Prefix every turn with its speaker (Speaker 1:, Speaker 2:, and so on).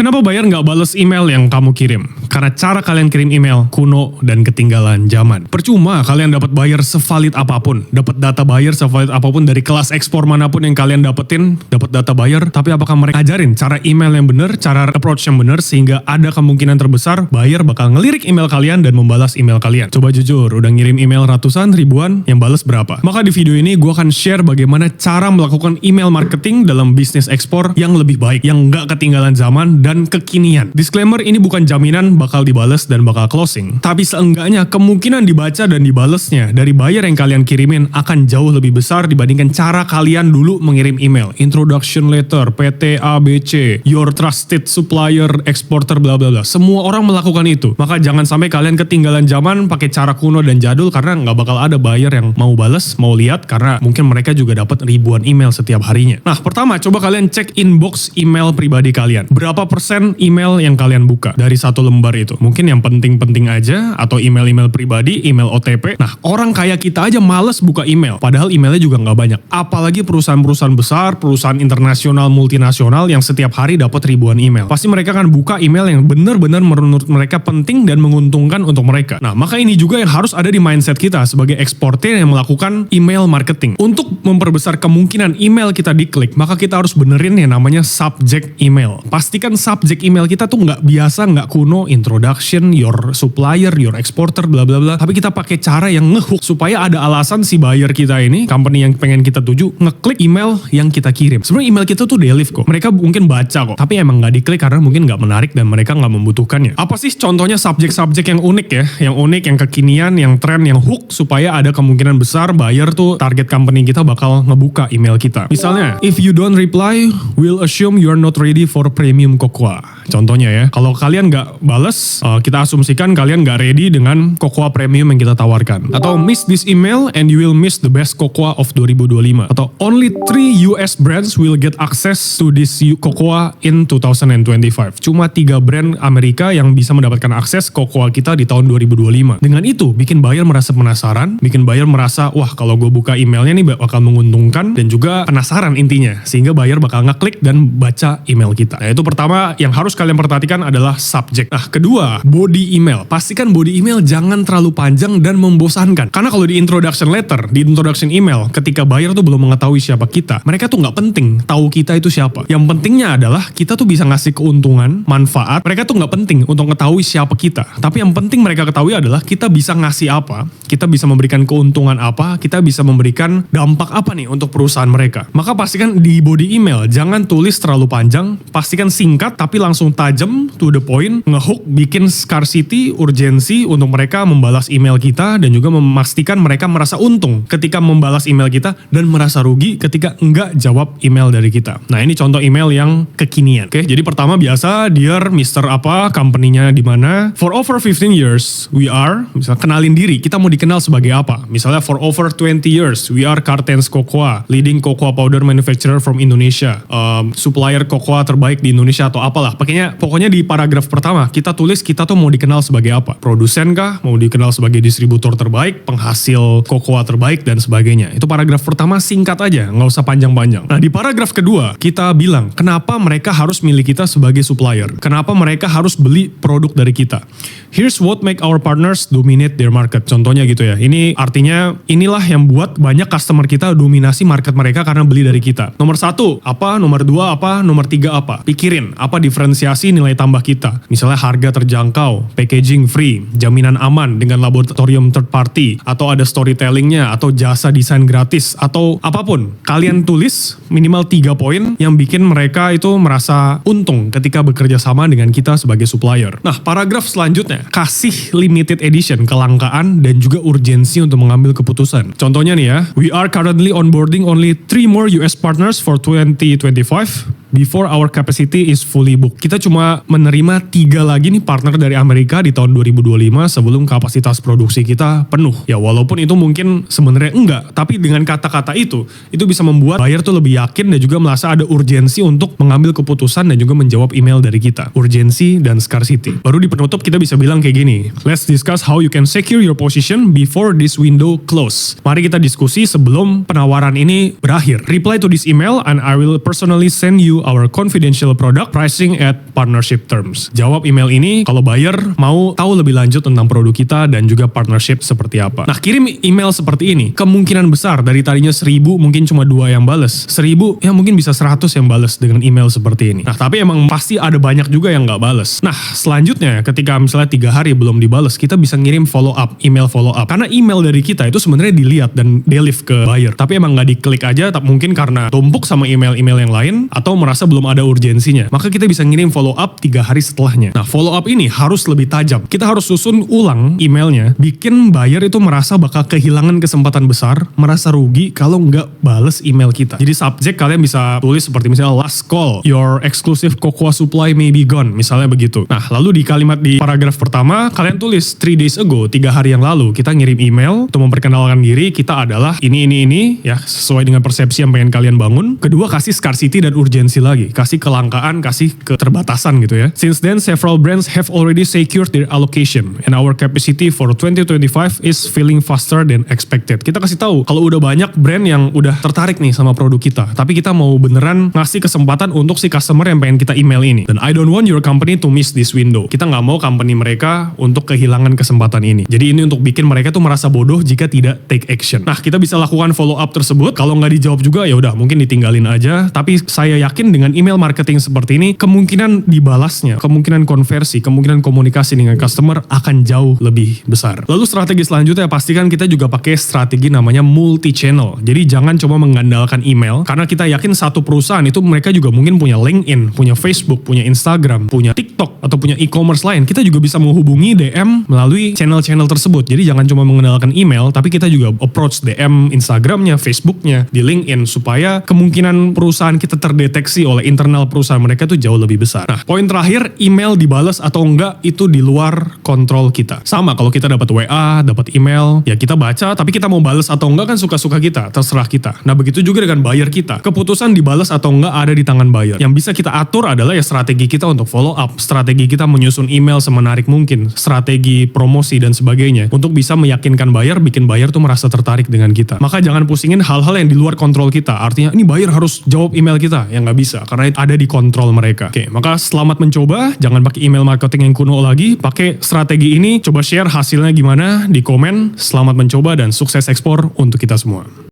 Speaker 1: Kenapa buyer nggak bales email yang kamu kirim? Karena cara kalian kirim email kuno dan ketinggalan zaman. Percuma kalian dapat buyer sevalid apapun, dapat data buyer sevalid apapun dari kelas ekspor manapun yang kalian dapetin, dapat data buyer, tapi apakah mereka ajarin cara email yang benar, cara approach yang benar, sehingga ada kemungkinan terbesar buyer bakal ngelirik email kalian dan membalas email kalian. Coba jujur, udah ngirim email ratusan, ribuan, yang balas berapa? Maka di video ini gue akan share bagaimana cara melakukan email marketing dalam bisnis ekspor yang lebih baik, yang nggak ketinggalan zaman dan kekinian. Disclaimer, ini bukan jaminan bakal dibales dan bakal closing, tapi seenggaknya kemungkinan dibaca dan dibalesnya dari buyer yang kalian kirimin akan jauh lebih besar dibandingkan cara kalian dulu mengirim email. Introduction letter, PT ABC, your trusted supplier, exporter, bla bla bla. Semua orang melakukan itu. Maka jangan sampai kalian ketinggalan zaman pakai cara kuno dan jadul, karena nggak bakal ada buyer yang mau bales, mau lihat, karena mungkin mereka juga dapat ribuan email setiap harinya. Nah, pertama coba kalian cek inbox email pribadi kalian. Berapa persen email yang kalian buka dari satu lembar itu? Mungkin yang penting-penting aja, atau email-email pribadi, email OTP. Nah, orang kaya kita aja males buka email, padahal emailnya juga nggak banyak. Apalagi perusahaan-perusahaan besar, perusahaan internasional, multinasional yang setiap hari dapat ribuan email. Pasti mereka akan buka email yang benar-benar menurut mereka penting dan menguntungkan untuk mereka. Nah, maka ini juga yang harus ada di mindset kita sebagai eksportir yang melakukan email marketing. Untuk memperbesar kemungkinan email kita diklik, maka kita harus benerin yang namanya subject email. Pastikan subject email kita tuh nggak biasa, nggak kuno, introduction, your supplier, your exporter, bla bla bla. Tapi kita pakai cara yang ngehook supaya ada alasan si buyer kita ini, company yang pengen kita tuju, ngeklik email yang kita kirim. Sebenarnya email kita tuh delete kok. Mereka mungkin baca kok, tapi emang nggak diklik karena mungkin nggak menarik dan mereka nggak membutuhkannya. Apa sih contohnya subjek-subjek yang unik ya? Yang unik, yang kekinian, yang tren, yang hook, supaya ada kemungkinan besar buyer tuh target company kita bakal ngebuka email kita. Misalnya, if you don't reply, we'll assume you are not ready for premium cocoa. Contohnya ya, kalau kalian nggak bales, kita asumsikan kalian nggak ready dengan cocoa premium yang kita tawarkan. Atau miss this email and you will miss the best cocoa of 2025. Atau only 3 US brands will get access to this cocoa in 2025. Cuma 3 brand Amerika yang bisa mendapatkan akses cocoa kita di tahun 2025. Dengan itu, bikin buyer merasa penasaran, bikin buyer merasa, wah kalau gue buka emailnya nih bakal menguntungkan, dan juga penasaran intinya. Sehingga buyer bakal ngeklik dan baca email kita. Nah, itu pertama yang harus kalian perhatikan adalah subject. Nah, kedua, body email. Pastikan body email jangan terlalu panjang dan membosankan. Karena kalau di introduction letter, di introduction email, ketika buyer tuh belum mengetahui siapa kita, mereka tuh nggak penting tahu kita itu siapa. Yang pentingnya adalah kita tuh bisa ngasih keuntungan, manfaat. Mereka tuh nggak penting untuk mengetahui siapa kita. Tapi yang penting mereka ketahui adalah kita bisa ngasih apa, kita bisa memberikan keuntungan apa, kita bisa memberikan dampak apa nih untuk perusahaan mereka. Maka pastikan di body email jangan tulis terlalu panjang, pastikan singkat tapi langsung tajam, to the point, ngehook, bikin scarcity, urgensi untuk mereka membalas email kita, dan juga memastikan mereka merasa untung ketika membalas email kita dan merasa rugi ketika enggak jawab email dari kita. Nah, ini contoh email yang kekinian. Oke, jadi pertama biasa, dear Mr. apa, company-nya di mana. For over 15 years, we are, misalnya kenalin diri, kita mau dikenal sebagai apa. Misalnya for over 20 years, we are Cartens Cocoa, leading cocoa powder manufacturer from Indonesia, supplier cocoa terbaik di Indonesia atau apalah. Pokoknya di paragraf pertama kita tulis kita tuh mau dikenal sebagai apa. Produsen kah? Mau dikenal sebagai distributor terbaik, penghasil cocoa terbaik, dan sebagainya. Itu paragraf pertama, singkat aja, nggak usah panjang-panjang. Nah, di paragraf kedua kita bilang kenapa mereka harus milih kita sebagai supplier. Kenapa mereka harus beli produk dari kita. Here's what make our partners dominate their market. Contohnya gitu ya. Ini artinya inilah yang buat banyak customer kita dominasi market mereka karena beli dari kita. Nomor 1 apa, nomor 2 apa, nomor 3 apa. Pikirin apa diferensiasi nilai tambah kita. Misalnya harga terjangkau, packaging free, jaminan aman dengan laboratorium third party, atau ada storytellingnya, atau jasa desain gratis, atau apapun. Kalian tulis minimal 3 poin yang bikin mereka itu merasa untung ketika bekerja sama dengan kita sebagai supplier. Nah, paragraf selanjutnya, kasih limited edition, kelangkaan, dan juga urgensi untuk mengambil keputusan. Contohnya nih ya, we are currently onboarding only 3 more US partners for 2025. Before our capacity is fully booked. Kita cuma menerima 3 lagi nih partner dari Amerika di tahun 2025 sebelum kapasitas produksi kita penuh. Ya walaupun itu mungkin sebenarnya enggak, tapi dengan kata-kata itu bisa membuat buyer tuh lebih yakin dan juga merasa ada urgensi untuk mengambil keputusan dan juga menjawab email dari kita. Urgensi dan scarcity. Baru di penutup kita bisa bilang kayak gini, let's discuss how you can secure your position before this window close. Mari kita diskusi sebelum penawaran ini berakhir. Reply to this email and I will personally send you you our confidential product pricing at partnership terms. Jawab email ini kalau buyer mau tahu lebih lanjut tentang produk kita dan juga partnership seperti apa. Nah, kirim email seperti ini. Kemungkinan besar dari tadinya 1000 mungkin cuma 2 yang bales. 1000 ya mungkin bisa 100 yang bales dengan email seperti ini. Nah, tapi emang pasti ada banyak juga yang nggak bales. Nah, selanjutnya ketika misalnya 3 hari belum dibales, kita bisa ngirim follow up, email follow up. Karena email dari kita itu sebenarnya dilihat dan deliver ke buyer. Tapi emang nggak diklik aja, mungkin karena tumpuk sama email-email yang lain atau merasa belum ada urgensinya. Maka kita bisa ngirim follow up 3 hari setelahnya. Nah, follow up ini harus lebih tajam. Kita harus susun ulang emailnya, bikin buyer itu merasa bakal kehilangan kesempatan besar, merasa rugi kalau nggak bales email kita. Jadi subjek kalian bisa tulis seperti misalnya last call, your exclusive cocoa supply may be gone, misalnya begitu. Nah, lalu di kalimat di paragraf pertama, kalian tulis 3 days ago, 3 hari yang lalu, kita ngirim email untuk memperkenalkan diri, kita adalah ini, ya, sesuai dengan persepsi yang pengen kalian bangun. Kedua, kasih scarcity dan urgensi lagi. Kasih kelangkaan, kasih keterbatasan gitu ya. Since then, several brands have already secured their allocation, and our capacity for 2025 is filling faster than expected. Kita kasih tahu, kalau udah banyak brand yang udah tertarik nih sama produk kita, tapi kita mau beneran ngasih kesempatan untuk si customer yang pengen kita email ini. Dan I don't want your company to miss this window. Kita nggak mau company mereka untuk kehilangan kesempatan ini. Jadi ini untuk bikin mereka tuh merasa bodoh jika tidak take action. Nah, kita bisa lakukan follow up tersebut. Kalau nggak dijawab juga ya udah mungkin ditinggalin aja. Tapi saya yakin dengan email marketing seperti ini, kemungkinan dibalasnya, kemungkinan konversi, kemungkinan komunikasi dengan customer akan jauh lebih besar. Lalu strategi selanjutnya pastikan kita juga pakai strategi namanya multi channel. Jadi jangan cuma mengandalkan email, karena kita yakin satu perusahaan itu mereka juga mungkin punya LinkedIn, punya Facebook, punya Instagram, punya TikTok atau punya e-commerce lain. Kita juga bisa menghubungi DM melalui channel-channel tersebut. Jadi jangan cuma mengandalkan email, tapi kita juga approach DM Instagramnya, Facebooknya, di LinkedIn supaya kemungkinan perusahaan kita terdeteksi oleh internal perusahaan mereka itu jauh lebih besar. Nah, poin terakhir, email dibalas atau enggak itu di luar kontrol kita. Sama kalau kita dapat WA, dapat email, ya kita baca, tapi kita mau balas atau enggak kan suka-suka kita, terserah kita. Nah, begitu juga dengan buyer kita. Keputusan dibalas atau enggak ada di tangan buyer. Yang bisa kita atur adalah ya strategi kita untuk follow up, strategi kita menyusun email semenarik mungkin, strategi promosi dan sebagainya untuk bisa meyakinkan buyer, bikin buyer tuh merasa tertarik dengan kita. Maka jangan pusingin hal-hal yang di luar kontrol kita. Artinya ini buyer harus jawab email kita, yang nggak bisa karena ada di kontrol mereka. Oke, maka selamat mencoba. Jangan pakai email marketing yang kuno lagi. Pakai strategi ini. Coba share hasilnya gimana di komen. Selamat mencoba dan sukses ekspor untuk kita semua.